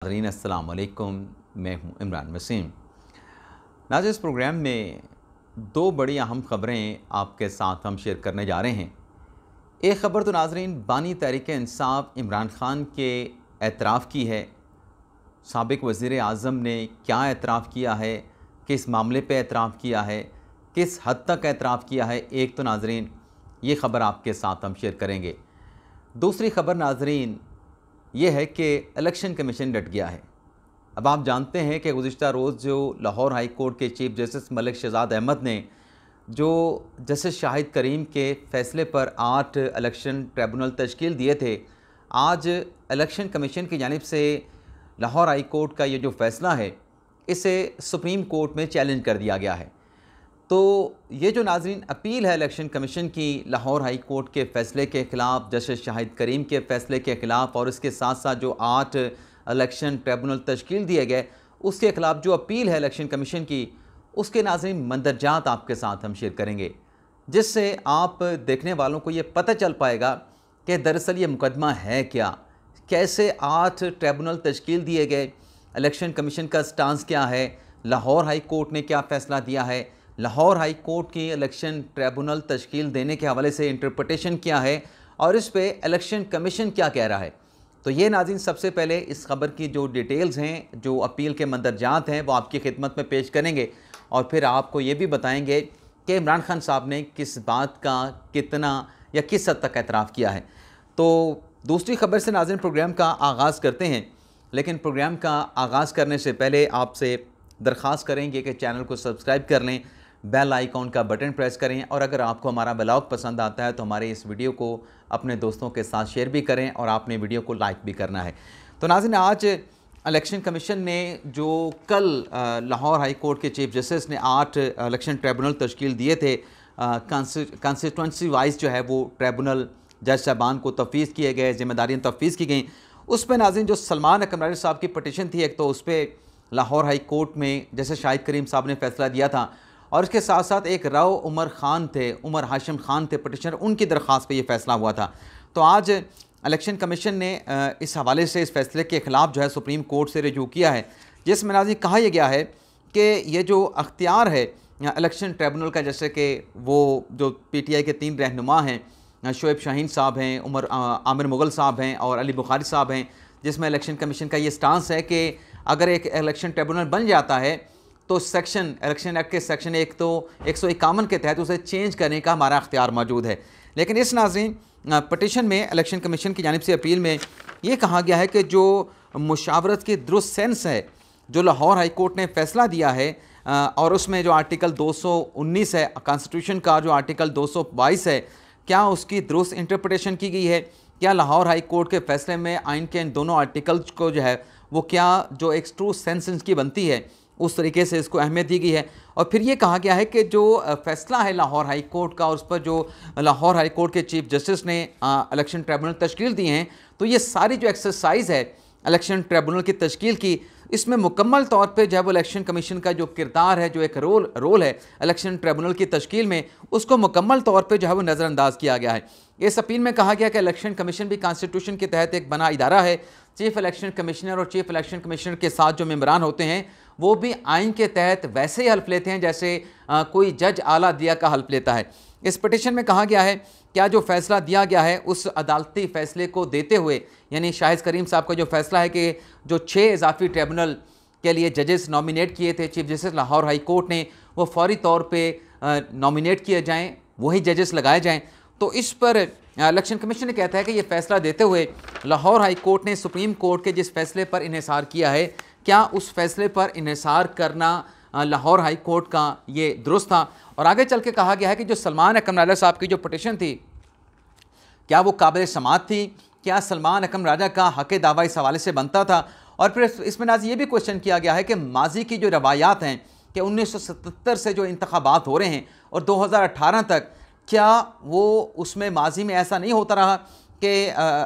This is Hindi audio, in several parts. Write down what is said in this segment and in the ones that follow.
नाज़रीन अस्सलाम वालेकुम, मैं हूं इमरान वसीम। नाज़रीन, इस प्रोग्राम में दो बड़ी अहम ख़बरें आपके साथ हम शेयर करने जा रहे हैं। एक ख़बर तो नाज़रीन बानी तहरीक इंसाफ इमरान ख़ान के एतराफ़ की है। साबिक़ वज़ीर आज़म ने क्या एतराफ़ किया है, किस मामले पे एतराफ़ किया है, किस हद तक एतराफ़ किया है, एक तो नाज़रीन ये ख़बर आपके साथ हम शेयर करेंगे। दूसरी ख़बर नाज़रीन ये है कि इलेक्शन कमीशन डट गया है। अब आप जानते हैं कि गुज़िश्ता रोज़ जो लाहौर हाई कोर्ट के चीफ जस्टिस मलिक शहज़ाद अहमद ने जो जस्टिस शाहिद करीम के फ़ैसले पर 8 इलेक्शन ट्रिब्यूनल तश्कील दिए थे, आज इलेक्शन कमीशन की जानिब से लाहौर हाई कोर्ट का ये जो फ़ैसला है इसे सुप्रीम कोर्ट में चैलेंज कर दिया गया है। तो ये जो नाज़रीन अपील है इलेक्शन कमीशन की लाहौर हाई कोर्ट के फ़ैसले के ख़िलाफ़, जस्टिस शाहिद करीम के फ़ैसले के ख़िलाफ़, और इसके साथ साथ जो 8 इलेक्शन ट्रिब्यूनल तश्कील दिए गए उसके ख़िलाफ़ जो अपील है इलेक्शन कमीशन की, उसके नाज़रीन मंदरजात आपके साथ हम शेयर करेंगे, जिससे आप देखने वालों को ये पता चल पाएगा कि दरअसल ये मुकदमा है क्या, कैसे 8 ट्रिब्यूनल तश्कील दिए गए, इलेक्शन कमीशन का स्टांस क्या है, लाहौर हाई कोर्ट ने क्या फ़ैसला दिया है, लाहौर हाई कोर्ट की इलेक्शन ट्रिब्यूनल तश्कील देने के हवाले से इंटरप्रटेशन क्या है, और इस पे इलेक्शन कमीशन क्या कह रहा है। तो ये नाज़रीन सबसे पहले इस खबर की जो डिटेल्स हैं, जो अपील के मंदरजात हैं, वो आपकी खिदमत में पेश करेंगे और फिर आपको ये भी बताएंगे कि इमरान खान साहब ने किस बात का कितना या किस हद तक एतराफ़ किया है। तो दूसरी खबर से नाज़रीन प्रोग्राम का आगाज़ करते हैं, लेकिन प्रोग्राम का आगाज़ करने से पहले आपसे दरख्वास्त करेंगे कि चैनल को सब्सक्राइब कर लें, बेल आइकॉन का बटन प्रेस करें, और अगर आपको हमारा ब्लॉग पसंद आता है तो हमारे इस वीडियो को अपने दोस्तों के साथ शेयर भी करें और आपने वीडियो को लाइक भी करना है। तो नाज़रीन, आज इलेक्शन कमीशन ने जो कल लाहौर हाई कोर्ट के चीफ जस्टिस ने 8 इलेक्शन ट्रिब्यूनल तश्कील दिए थे, कॉन्स्टिट्यूंसी वाइज जो है वो ट्रिब्यूनल जज साहबान को तफवीज़ किए गए, ज़िम्मेदारियाँ तफवीज़ की गई। उस पर नाज़रीन जो सलमान अकमरानी साहब की पटिशन थी, एक तो उस पर लाहौर हाई कोर्ट में जैसे शाहिद करीम साहब ने फ़ैसला दिया था, और इसके साथ साथ एक राव उमर ख़ान थे, उमर हाशिम ख़ान थे पटिशनर, उनकी दरख्वास्त पे ये फ़ैसला हुआ था। तो आज इलेक्शन कमीशन ने इस हवाले से इस फ़ैसले के ख़िलाफ़ जो है सुप्रीम कोर्ट से रजू किया है, जिसमें नाज़रीन कहा यह गया है कि ये जो अख्तियार है इलेक्शन ट्रिब्यूनल का, जैसे कि वो जो PTI के 3 रहनुमा हैं, शोएब शाहीन साहब हैं, आमिर मुग़ल साहब हैं और अली बुखारी साहब हैं, जिसमें इलेक्शन कमीशन का ये स्टांस है कि अगर एक इलेक्शन ट्रिब्यूनल बन जाता है तो सेक्शन इलेक्शन एक्ट के सेक्शन 151 के तहत उसे चेंज करने का हमारा अख्तियार मौजूद है। लेकिन इस नाज़रीन पटिशन में इलेक्शन कमीशन की जानिब से अपील में ये कहा गया है कि जो मुशावरत की दुरुस्त सेंस है, जो लाहौर हाई कोर्ट ने फ़ैसला दिया है, और उसमें जो आर्टिकल 219 है कॉन्स्टिट्यूशन का, जो आर्टिकल 222 है, क्या उसकी दुरुस्त इंटरप्रटेशन की गई है, क्या लाहौर हाई कोर्ट के फ़ैसले में आइन के इन दोनों आर्टिकल्स को जो है वो क्या जो एक ट्रू सेंस की बनती है उस तरीके से इसको अहमियत दी गई है। और फिर ये कहा गया है कि जो फ़ैसला है लाहौर हाई कोर्ट का, उस पर जो लाहौर हाई कोर्ट के चीफ जस्टिस ने इलेक्शन ट्रिब्यूनल तश्कील दिए हैं, तो ये सारी जो एक्सरसाइज है इलेक्शन ट्रिब्यूनल की तश्कील की, इसमें मुकम्मल तौर पे जो है वो इलेक्शन कमीशन का जो किरदार है, जो एक रोल है इलेक्शन ट्रिब्यूनल की तश्कील में, उसको मुकम्मल तौर पे जो है वो नज़रअंदाज किया गया है। इस अपील में कहा गया कि इलेक्शन कमीशन भी कॉन्स्टिट्यूशन के तहत एक बना इदारा है। चीफ इलेक्शन कमिश्नर और चीफ इलेक्शन कमिश्नर के साथ जो मेंबरान होते हैं वो भी आइन के तहत वैसे ही हल्फ लेते हैं जैसे कोई जज आला दिया का हल्फ लेता है। इस पटिशन में कहा गया है क्या जो फ़ैसला दिया गया है उस अदालती फ़ैसले को देते हुए, यानी शाहिद करीम साहब का जो फ़ैसला है कि जो 6 इजाफी ट्रिब्यूनल के लिए जजेस नॉमिनेट किए थे chief justice Lahore high court ने, वो फौरी तौर पर नॉमिनेट किए जाएँ, वही जजेस लगाए जाएँ। तो इस पर इलेक्शन कमीशन ने कहता है कि ये फ़ैसला देते हुए लाहौर हाई कोर्ट ने सुप्रीम कोर्ट के जिस फ़ैसले पर इन्हिसार किया है, क्या उस फ़ैसले पर इन्हिसार करना लाहौर हाई कोर्ट का ये दुरुस्त था। और आगे चल के कहा गया है कि जो सलमान अकरम राजा साहब की जो पटिशन थी, क्या वो काबिल समाअत थी, क्या सलमान अकरम राजा का हक़ दावा इस हवाले से बनता था। और फिर इसमें नाज़रीन ये भी क्वेश्चन किया गया है कि माजी की जो रवायात हैं कि 1977 से जो इंतखाबात हो रहे हैं और 2018 तक, क्या वो उसमें माजी में ऐसा नहीं होता रहा कि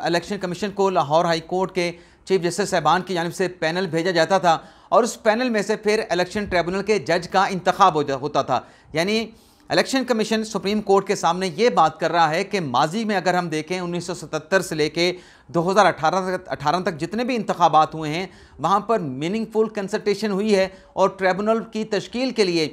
इलेक्शन कमीशन को लाहौर हाई कोर्ट के चीफ जस्टिस साहबान की जानिब से पैनल भेजा जाता था और उस पैनल में से फिर इलेक्शन ट्रिब्यूनल के जज का इंतखाब होता था। यानी इलेक्शन कमीशन सुप्रीम कोर्ट के सामने ये बात कर रहा है कि माजी में अगर हम देखें 1977 से लेके 2018 तक जितने भी इंतखाबात हुए हैं वहाँ पर मीनिंगफुल कंसल्टेशन हुई है और ट्रिब्यूनल की तश्कील के लिए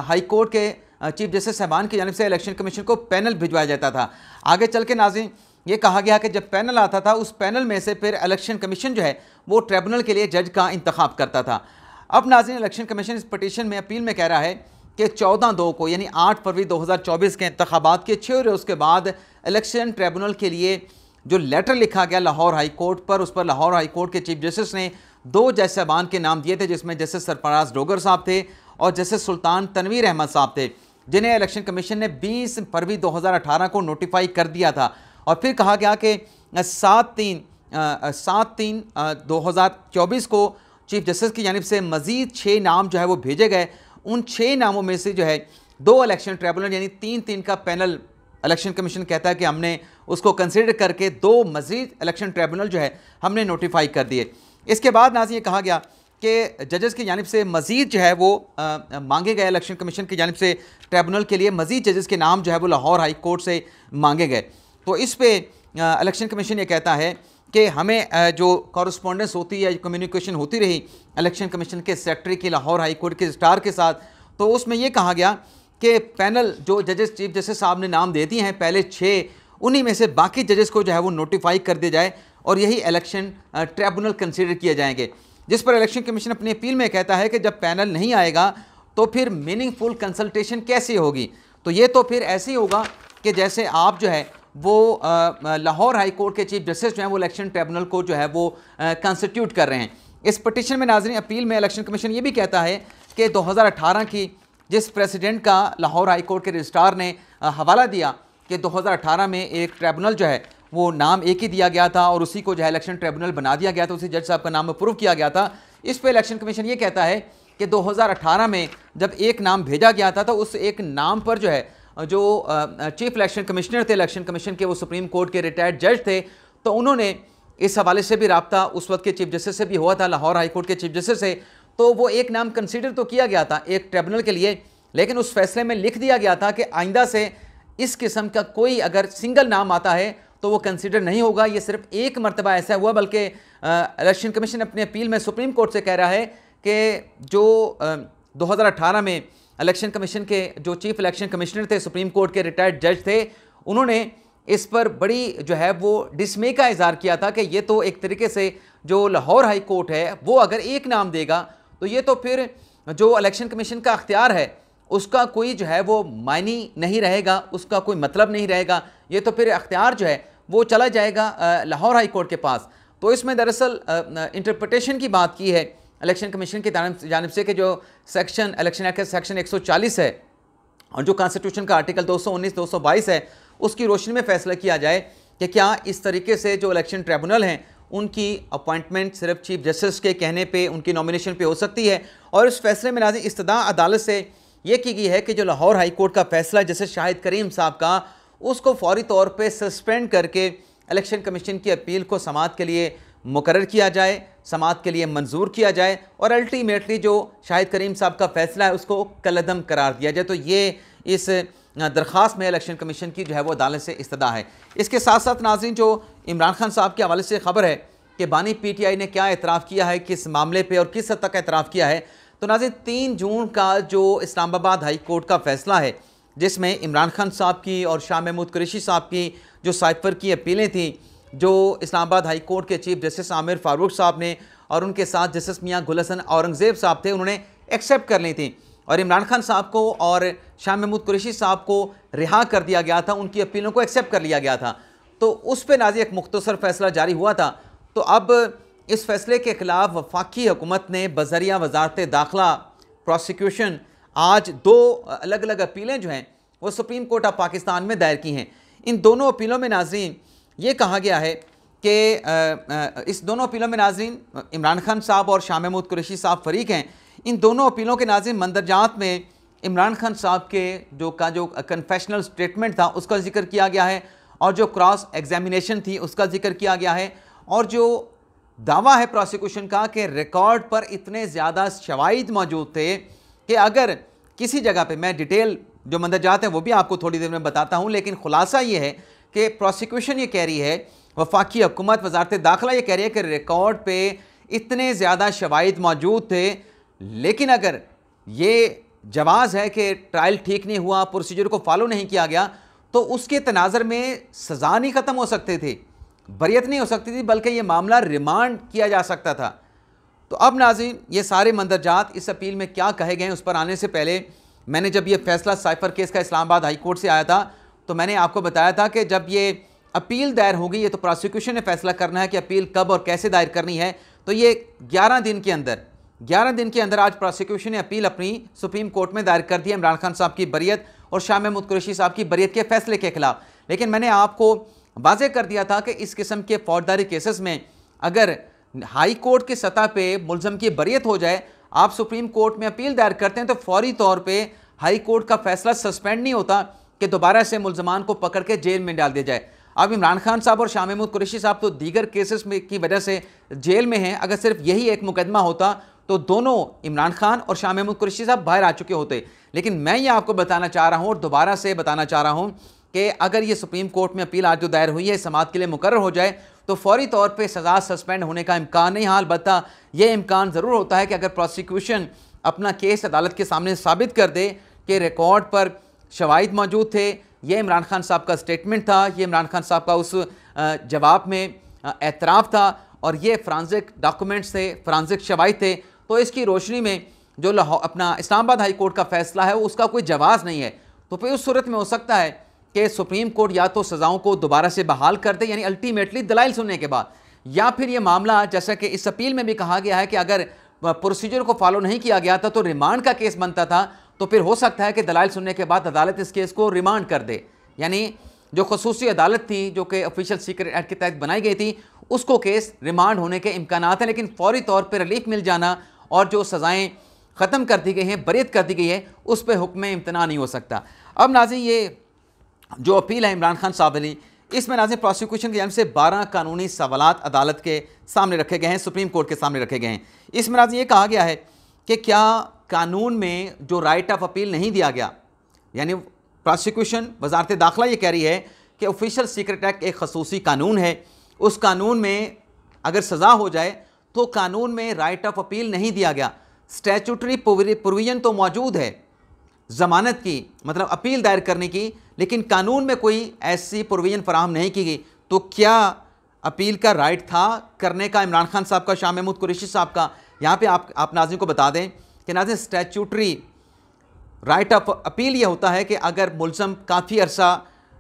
हाई कोर्ट के चीफ जस्टिस साहबान की जानिब से इलेक्शन कमीशन को पैनल भिजवाया जाता था। आगे चल के नाज़रीन ये कहा गया कि जब पैनल आता था उस पैनल में से फिर इलेक्शन कमीशन जो है वो ट्रिब्यूनल के लिए जज का इंतखाब करता था। अब नाज़रीन इलेक्शन कमीशन इस पटिशन में अपील में कह रहा है कि 14/2 को यानी 8 फरवरी 2024 के इंतखाबात के 6 रोज़ के बाद इलेक्शन ट्रिब्यूनल के लिए जो लेटर लिखा गया लाहौर हाई कोर्ट पर, उस पर लाहौर हाई कोर्ट के चीफ जस्टिस ने 2 जज साहबान के नाम दिए थे, जिसमें जस्टिस सरफराज डोगर साहब थे और जस्टिस सुल्तान तनवीर अहमद साहब थे, जिन्हें इलेक्शन कमीशन ने 20 फरवरी 2018 को नोटिफाई कर दिया था। और फिर कहा गया कि 7/3/2024 को चीफ जस्टिस की जानिब से मज़ीद 6 नाम जो है वो भेजे गए। उन 6 नामों में से जो है 2 इलेक्शन ट्रिब्यूनल यानी 3-3 का पैनल इलेक्शन कमीशन कहता है कि हमने उसको कंसिडर करके 2 मज़ीद इलेक्शन ट्रिब्यूनल जो है हमने नोटिफाई कर दिए। इसके बाद नाज़रीन ये कहा गया कि जजेस की जानिब से मज़ीद जो है वो मांगे गए, इलेक्शन कमीशन की जानिब से ट्रिब्यूनल के लिए मज़ीद जजेस के नाम जो है वो लाहौर हाई कोर्ट से मांगे गए। तो इस पे इलेक्शन कमीशन ये कहता है कि हमें जो कॉरस्पॉन्डेंस होती है, कम्युनिकेशन होती रही इलेक्शन कमीशन के सेक्रेटरी की लाहौर हाई कोर्ट के रजिस्ट्रार के साथ, तो उसमें यह कहा गया कि पैनल जो जजेस चीफ जस्टिस साहब ने नाम दे दिए हैं पहले 6, उन्हीं में से बाकी जजेस को जो है वो नोटिफाई कर दिया जाए और यही इलेक्शन ट्रिब्यूनल कंसिडर किए जाएंगे। जिस पर इलेक्शन कमीशन अपनी अपील में कहता है कि जब पैनल नहीं आएगा तो फिर मीनिंगफुल कंसल्टेशन कैसे होगी। तो ये तो फिर ऐसे ही होगा कि जैसे आप जो है वो लाहौर हाई कोर्ट के चीफ जस्टिस जो हैं वो इलेक्शन ट्रिब्यूनल को जो है वो कंस्टिट्यूट कर रहे हैं। इस पटिशन में नाज़रीन अपील में इलेक्शन कमीशन ये भी कहता है कि 2018 की जिस प्रेसिडेंट का लाहौर हाई कोर्ट के रजिस्ट्रार ने हवाला दिया कि 2018 में एक ट्रिब्यूनल जो है वो नाम एक ही दिया गया था और उसी को जो है इलेक्शन ट्रिब्यूनल बना दिया गया था, उसी जज साहब का नाम अप्रूव किया गया था। इस पर इलेक्शन कमीशन ये कहता है कि 2018 में जब एक नाम भेजा गया था तो उस एक नाम पर जो है जो चीफ इलेक्शन कमिश्नर थे इलेक्शन कमीशन के, वो सुप्रीम कोर्ट के रिटायर्ड जज थे, तो उन्होंने इस हवाले से भी रब्ता उस वक्त के चीफ जस्टिस से भी हुआ था, लाहौर हाई कोर्ट के चीफ जस्टिस से। तो वो एक नाम कंसीडर तो किया गया था एक ट्रिब्यूनल के लिए, लेकिन उस फैसले में लिख दिया गया था कि आइंदा से इस किस्म का कोई अगर सिंगल नाम आता है तो वो कंसीडर नहीं होगा। ये सिर्फ एक मरतबा ऐसा हुआ, बल्कि इलेक्शन कमीशन अपनी अपील में सुप्रीम कोर्ट से कह रहा है कि जो 2018 में इलेक्शन कमीशन के जो चीफ इलेक्शन कमिश्नर थे, सुप्रीम कोर्ट के रिटायर्ड जज थे, उन्होंने इस पर बड़ी जो है वो डिसमे का इजहार किया था कि ये तो एक तरीके से जो लाहौर हाई कोर्ट है वो अगर एक नाम देगा तो ये तो फिर जो इलेक्शन कमीशन का अख्तियार है उसका कोई जो है वो मायने नहीं रहेगा, उसका कोई मतलब नहीं रहेगा, ये तो फिर अख्तियार जो है वो चला जाएगा लाहौर हाई कोर्ट के पास। तो इसमें दरअसल इंटरप्रिटेशन की बात की है इलेक्शन कमीशन की जानिब से कि जो सेक्शन इलेक्शन एक्ट सेक्शन 140 है और जो कॉन्स्टिट्यूशन का आर्टिकल 219, 222 है, उसकी रोशनी में फैसला किया जाए कि क्या इस तरीके से जो इलेक्शन ट्रिब्यूनल हैं उनकी अपॉइंटमेंट सिर्फ चीफ जस्टिस के कहने पे, उनकी नॉमिनेशन पे हो सकती है। और इस फैसले में नाज़रीन इस्तदा अदालत से ये की गई है कि जो लाहौर हाई कोर्ट का फैसला जस्टिस शाहिद करीम साहब का, उसको फौरी तौर पे सस्पेंड करके इलेक्शन कमीशन की अपील को समाअत के लिए मुकर्रर किया जाए, समाअत के लिए मंजूर किया जाए और अल्टीमेटली जो शाहिद करीम साहब का फैसला है उसको कलअदम करार दिया जाए। तो ये इस दरख्वास्त में इलेक्शन कमीशन की जो है वो अदालत से इस्तदा है। इसके साथ साथ नाज़रीन जो इमरान खान साहब के हवाले से ख़बर है कि बानी PTI ने क्या एतराफ़ किया है, किस मामले पर और किस हद तक एतराफ़ किया है। तो नाज़रीन 3 जून का जो इस्लामाबाद हाई कोर्ट का फैसला है जिसमें इमरान खान साहब की और शाह महमूद कुरैशी साहब की जो साइफर की अपीलें थी, जो इस्लामाबाद हाई कोर्ट के चीफ जस्टिस आमिर फारूक साहब ने और उनके साथ जस्टिस मियां गुल हसन औरंगज़ेब साहब थे, उन्होंने एक्सेप्ट कर ली थी और इमरान खान साहब को और शाह महमूद कुरैशी साहब को रिहा कर दिया गया था, उनकी अपीलों को एक्सेप्ट कर लिया गया था। तो उस पर नाज़रीन एक मुख्तसर फैसला जारी हुआ था। तो अब इस फैसले के ख़िलाफ़ वफाकी हुकूमत ने बज़रिया वज़ारत दाखिला प्रोसिक्यूशन आज 2 अलग अलग अपीलें जो हैं वो सुप्रीम कोर्ट ऑफ पाकिस्तान में दायर की हैं। इन दोनों अपीलों में नाज़रीन ये कहा गया है कि इस दोनों अपीलों में नाज़रीन इमरान खान साहब और शाह महमूद कुरैशी साहब फरीक हैं। इन दोनों अपीलों के नाज़रीन मंदरजात में इमरान खान साहब के जो कन्फेशनल स्टेटमेंट था उसका जिक्र किया गया है और जो क्रॉस एग्जामिनेशन थी उसका जिक्र किया गया है और जो दावा है प्रोसिक्यूशन का कि रिकॉर्ड पर इतने ज़्यादा शवाहिद मौजूद थे कि अगर किसी जगह पे, मैं डिटेल जो मंदरजात हैं वो भी आपको थोड़ी देर में बताता हूँ, लेकिन खुलासा ये है कि प्रोसिक्यूशन ये कह रही है, वफाकी हुकूमत वजारत दाखिला ये कह रही है कि रिकॉर्ड पे इतने ज़्यादा शवाहिद मौजूद थे, लेकिन अगर ये जवाज़ है कि ट्रायल ठीक नहीं हुआ, प्रोसीजर को फॉलो नहीं किया गया, तो उसके तनाज़र में सज़ा नहीं ख़त्म हो सकती थी, बरियत नहीं हो सकती थी, बल्कि ये मामला रिमांड किया जा सकता था। तो अब नाज़रीन, ये सारे मंदरजात इस अपील में क्या कहे गए हैं उस पर आने से पहले मैंने जब ये फैसला साइफर केस का इस्लामाबाद हाई कोर्ट से आया था, तो मैंने आपको बताया था कि जब ये अपील दायर होगी, ये तो प्रोसिक्यूशन ने फैसला करना है कि अपील कब और कैसे दायर करनी है। तो ये 11 दिन के अंदर आज प्रोसिक्यूशन ने अपील अपनी सुप्रीम कोर्ट में दायर कर दी है इमरान खान साहब की बरियत और शाह महमूद कुरैशी साहब की बरियत के फैसले के खिलाफ। लेकिन मैंने आपको वाज़ेह कर दिया था कि इस किस्म के फौजदारी केसेस में अगर हाई कोर्ट की सतह पे मुलज़म की बरियत हो जाए, आप सुप्रीम कोर्ट में अपील दायर करते हैं, तो फौरी तौर पे हाई कोर्ट का फैसला सस्पेंड नहीं होता कि दोबारा से मुलजमान को पकड़ के जेल में डाल दिया जाए। अब इमरान खान साहब और शाह महमूद कुरैशी साहब तो दीगर केसेस में की वजह से जेल में हैं। अगर सिर्फ यही एक मुकदमा होता तो दोनों इमरान खान और शाह महमूद कुरैशी साहब बाहर आ चुके होते। लेकिन मैं ये आपको बताना चाह रहा हूँ और दोबारा से बताना चाह रहा हूँ कि अगर ये सुप्रीम कोर्ट में अपील आज जो दायर हुई है समाअत के लिए मुकर्रर हो जाए, तो फौरी तौर पे सज़ा सस्पेंड होने का इम्कान नहीं। हाँ, अलबत्ता ये इम्कान ज़रूर होता है कि अगर प्रोसिक्यूशन अपना केस अदालत के सामने साबित कर दे कि रिकॉर्ड पर शवाहिद मौजूद थे, ये इमरान खान साहब का स्टेटमेंट था, ये इमरान खान साहब का उस जवाब में एतराफ़ था और ये फ्रांसिक डॉक्यूमेंट्स थे, फ्रांसिक शवाहिद थे, तो इसकी रोशनी में जो अपना इस्लामाबाद हाई कोर्ट का फैसला है उसका कोई जवाज़ नहीं है। तो फिर उस सूरत में हो सकता है कि सुप्रीम कोर्ट या तो सज़ाओं को दोबारा से बहाल कर दे, यानी अल्टीमेटली दलाइल सुनने के बाद, या फिर ये मामला जैसा कि इस अपील में भी कहा गया है कि अगर प्रोसीजर को फॉलो नहीं किया गया था तो रिमांड का केस बनता था, तो फिर हो सकता है कि दलाइल सुनने के बाद अदालत इस केस को रिमांड कर दे। यानी जो खसूसी अदालत थी जो कि ऑफिशियल सीक्रेट एक्ट के तहत बनाई गई थी, उसको केस रिमांड होने के इम्कान हैं, लेकिन फौरी तौर पर रिलीफ मिल जाना और जो सज़ाएँ ख़त्म कर दी गई हैं, बरियत कर दी गई है, उस पर हुक्म इम्तना नहीं हो सकता। अब नाज़रीन, ये जो अपील है इमरान खान साहब वाली, इसमें नाज़रीन प्रोसिक्यूशन की जानिब से 12 कानूनी सवालात अदालत के सामने रखे गए हैं, सुप्रीम कोर्ट के सामने रखे गए हैं। इसमें नाज़रीन ये कहा गया है कि क्या कानून में जो राइट ऑफ अपील नहीं दिया गया, यानी प्रोसिक्यूशन वजारत दाखिला ये कह रही है कि ऑफिशियल सीक्रेट एक्ट एक खसूसी कानून है, उस कानून में अगर सज़ा हो जाए तो कानून में राइट ऑफ अपील नहीं दिया गया। स्टैचूटरी प्रोविजन तो मौजूद है ज़मानत की, मतलब अपील दायर करने की, लेकिन कानून में कोई ऐसी प्रोविजन फराहम नहीं की गई। तो क्या अपील का राइट था करने का इमरान खान साहब का, शाह महमूद कुरैशी साहब का? यहाँ पे आप नाज़रीन को बता दें कि नाज़रीन स्टैचूटरी राइट ऑफ अपील ये होता है कि अगर मुलज़म काफ़ी अरसा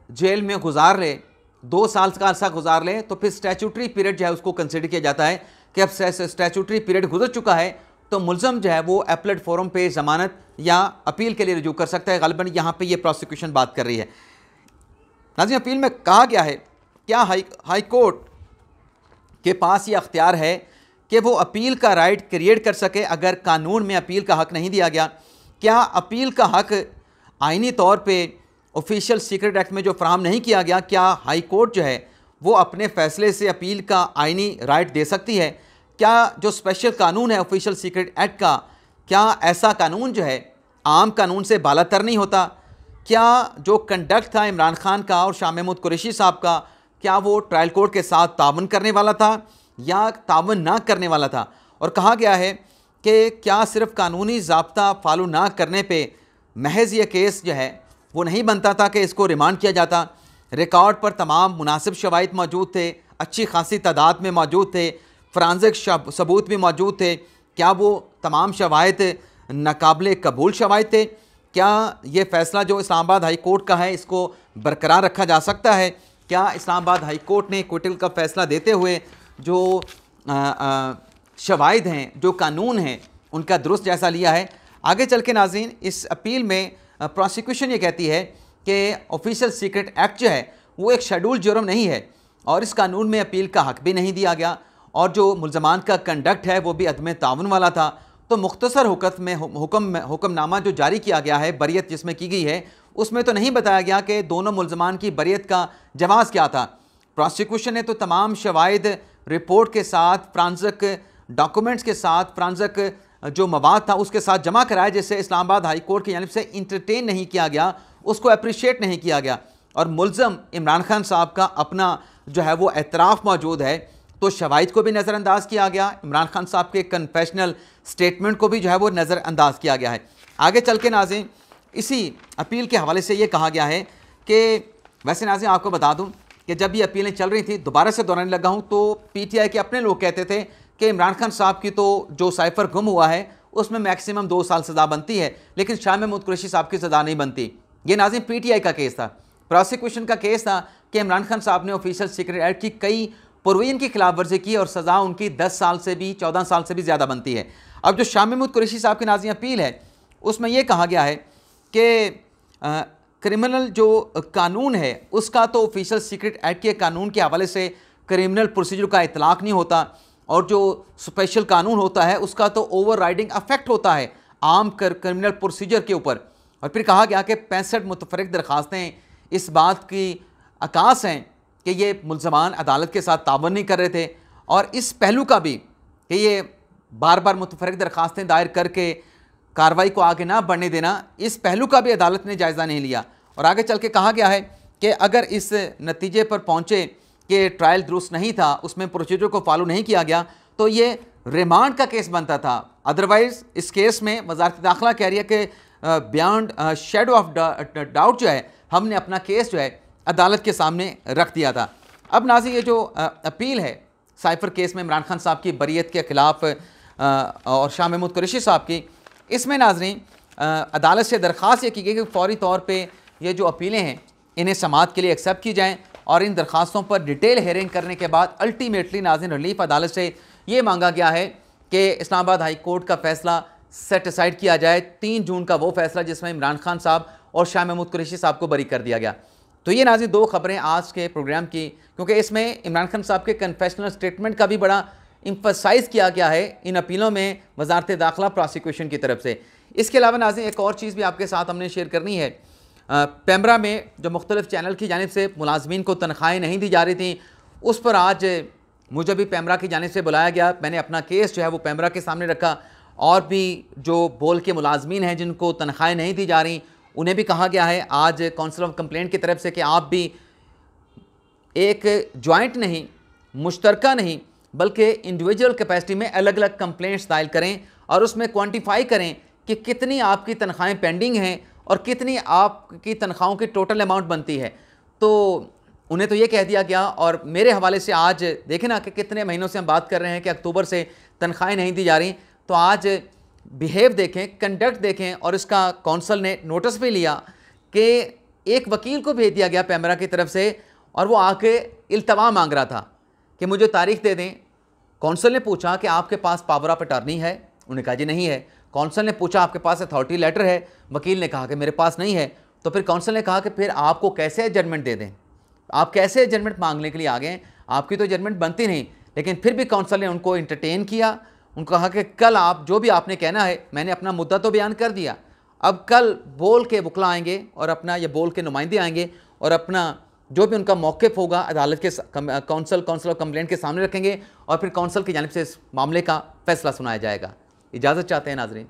जेल में गुजार ले, 2 साल का अरसा गुजार ले, तो फिर स्टैचूटरी पीरियड जो है उसको कंसिडर किया जाता है कि अब स्टैचूटरी पीरियड गुजर चुका है, तो मुलज़म जो है वो अपीलेट फोरम पे ज़मानत या अपील के लिए रजू कर सकता है। ग़ालिबन यहाँ पे ये प्रोसिक्यूशन बात कर रही है। नाज़रीन, अपील में कहा गया है क्या हाई कोर्ट के पास ये अख्तियार है कि वो अपील का राइट क्रिएट कर सके अगर कानून में अपील का हक़ नहीं दिया गया? क्या अपील का हक़ आइनी तौर पर ऑफिशियल सीक्रेट एक्ट में जो फराहम नहीं किया गया, क्या हाई कोर्ट जो है वो अपने फ़ैसले से अपील का आइनी राइट दे सकती है? क्या जो स्पेशल कानून है ऑफिशियल सीक्रेट एक्ट का, क्या ऐसा कानून जो है आम कानून से बालातर नहीं होता? क्या जो कंडक्ट था इमरान खान का और शाह महमूद कुरैशी साहब का, क्या वो ट्रायल कोर्ट के साथ तावन करने वाला था या तावन ना करने वाला था? और कहा गया है कि क्या सिर्फ कानूनी ज़ाब्ता फॉलो ना करने पे महज ये केस जो है वो नहीं बनता था कि इसको रिमांड किया जाता? रिकॉर्ड पर तमाम मुनासिब शवाहिद मौजूद थे, अच्छी खासी तादाद में मौजूद थे, फ्रांसिक सबूत भी मौजूद थे। क्या वो तमाम शवाहिद नाकाबिले कबूल शवाहिद थे? क्या ये फ़ैसला जो इस्लामाबाद हाई कोर्ट का है इसको बरकरार रखा जा सकता है? क्या इस्लामाबाद हाई कोर्ट ने क्विटल का फ़ैसला देते हुए जो शवाहिद हैं, जो कानून हैं, उनका दुरुस्त जायज़ा लिया है? आगे चल के नाज़रीन, इस अपील में प्रोसिक्यूशन ये कहती है कि ऑफिशियल सीक्रेट एक्ट जो है वो एक शेड्यूल जुर्म नहीं है और इस कानून में अपील का हक़ भी नहीं दिया गया और जो मुलज़मान का कंडक्ट है वो भी अदम तावन वाला था। तो मुख्तसर हुक्मनामा जो जारी किया गया है, बरियत जिसमें की गई है, उसमें तो नहीं बताया गया कि दोनों मुलज़मान की बरियत का जवाज़ क्या था। प्रोसिक्यूशन ने तो तमाम शवाहिद रिपोर्ट के साथ, फ्रांसिक डॉक्यूमेंट्स के साथ, फ्रांसिक जो मवाद था उसके साथ जमा कराया, जिसे इस्लामाबाद हाई कोर्ट की जानिब से इंटरटेन नहीं किया गया, उसको अप्रिशिएट नहीं किया गया और मुल्ज़म इमरान खान साहब का अपना जो है वो एतराफ़ मौजूद है, तो शवाहिद को भी नज़रअंदाज किया गया, इमरान खान साहब के कन्फेशनल स्टेटमेंट को भी जो है वो नज़रअंदाज किया गया है। आगे चल के नाज़रीन इसी अपील के हवाले से ये कहा गया है कि वैसे नाज़रीन आपको बता दूं कि जब ये अपीलें चल रही थी, दोबारा से दोहराने लगा हूं, तो पीटीआई के अपने लोग कहते थे कि इमरान खान साहब की तो जो साइफ़र गुम हुआ है उसमें मैक्सिमम 2 साल सज़ा बनती है, लेकिन शाह महमूद कुरैशी साहब की सज़ा नहीं बनती। ये नाज़रीन पीटीआई का केस था, प्रोसिक्यूशन का केस था कि इमरान खान साहब ने ऑफिशियल सीक्रेट एक्ट की कई प्रोविजन की खिलाफ वर्जी की और सज़ा उनकी 10 साल से भी 14 साल से भी ज़्यादा बनती है। अब जो शाह महमूद कुरैशी साहब की नाज़रीन अपील है उसमें यह कहा गया है कि क्रिमिनल जो कानून है उसका तो ऑफिशियल सीक्रेट एक्ट के कानून के हवाले से क्रिमिनल प्रोसीजर का इतलाक़ नहीं होता, और जो स्पेशल कानून होता है उसका तो ओवर राइडिंग अफेक्ट होता है आम क्रिमिनल प्रोसीजर के ऊपर। और फिर कहा गया कि 65 मुतफरिक दरख्वास्तें इस बात की अक्कास हैं कि ये मुल्ज़मान अदालत के साथ तावन नहीं कर रहे थे, और इस पहलू का भी कि ये बार बार मुतफरिक दरख्वास्तें दायर करके कार्रवाई को आगे ना बढ़ने देना, इस पहलू का भी अदालत ने जायज़ा नहीं लिया। और आगे चल के कहा गया है कि अगर इस नतीजे पर पहुँचे कि ट्रायल दुरुस्त नहीं था, उसमें प्रोसीजर को फॉलो नहीं किया गया, तो ये रिमांड का केस बनता था। अदरवाइज़ इस केस में वजारत दाखिला कह रही है कि बियॉन्ड शेडो ऑफ डाउट जो है हमने अपना केस जो है अदालत के सामने रख दिया था। अब नाज़रीन ये जो अपील है साइफ़र केस में इमरान खान साहब की बरीयत के ख़िलाफ़ और शाह महमूद कुरैशी साहब की, इसमें नाज़रीन अदालत से दरख्वास्त ये की गई कि फ़ौरी तौर पे ये जो अपीलें हैं इन्हें समाअत के लिए एक्सेप्ट की जाएँ और इन दरख्वास्तों पर डिटेल हेयरिंग करने के बाद अल्टीमेटली नाज़रीन रिलीफ अदालत से ये मांगा गया है कि इस्लामाबाद हाई कोर्ट का फ़ैसला सेट असाइड किया जाए। 3 जून का वो फ़ैसला जिसमें इमरान खान साहब और शाह महमूद कुरैशी साहब को बरी कर दिया गया। तो ये नाज़रीन 2 ख़बरें आज के प्रोग्राम की, क्योंकि इसमें इमरान खान साहब के कन्फेशनल स्टेटमेंट का भी बड़ा एम्फसाइज़ किया गया है इन अपीलों में वजारत दाखिला प्रोसिक्यूशन की तरफ से। इसके अलावा नाज़रीन एक और चीज़ भी आपके साथ हमने शेयर करनी है। पैमरा में जो मुख्तलिफ चैनल की जानिब से मुलाजमीन को तनख्वाहें नहीं दी जा रही थी, उस पर आज मुझे भी पैमरा की जानिब से बुलाया गया। मैंने अपना केस जो है वो पैमरा के सामने रखा, और भी जो बोल के मुलाजमीन हैं जिनको तनख्वाहें नहीं दी जा रही उन्हें भी कहा गया है आज काउंसिल ऑफ कंप्लेंट की तरफ से कि आप भी एक जॉइंट नहीं, मुश्तरका नहीं, बल्कि इंडिविजुअल कैपेसिटी में अलग अलग कंप्लेंट्स दायर करें और उसमें क्वान्टिफाई करें कि कितनी आपकी तनख्वाहें पेंडिंग हैं और कितनी आपकी तनख्वाहों की टोटल अमाउंट बनती है। तो उन्हें तो ये कह दिया गया, और मेरे हवाले से आज देखें ना कि कितने महीनों से हम बात कर रहे हैं कि अक्टूबर से तनख्वाहें नहीं दी जा रही, तो आज बिहेव देखें, कंडक्ट देखें, और इसका कौंसल ने नोटिस भी लिया कि एक वकील को भेज दिया गया पैमरा की तरफ से, और वो आके इल्तवा मांग रहा था कि मुझे तारीख दे दें। कौंसल ने पूछा कि आपके पास पावर ऑफ अटॉर्नी है? उन्होंने कहा जी नहीं है। कौंसल ने पूछा आपके पास अथॉरिटी लेटर है? वकील ने कहा कि मेरे पास नहीं है। तो फिर कौंसल ने कहा कि फिर आपको कैसे जजमेंट दे दें, आप कैसे जजमेंट मांगने के लिए आ गए, आपकी तो जजमेंट बनती नहीं। लेकिन फिर भी कौंसल ने उनको इंटरटेन किया, उनको कहा कि कल आप जो भी आपने कहना है, मैंने अपना मुद्दा तो बयान कर दिया, अब कल बोल के वकला आएंगे और अपना ये बोल के नुमाइंदे आएंगे और अपना जो भी उनका मौक़िफ़ होगा अदालत के काउंसिल ऑफ कंप्लेंट के सामने रखेंगे, और फिर काउंसिल की जानिब से इस मामले का फ़ैसला सुनाया जाएगा। इजाज़त चाहते हैं नाज़रीन।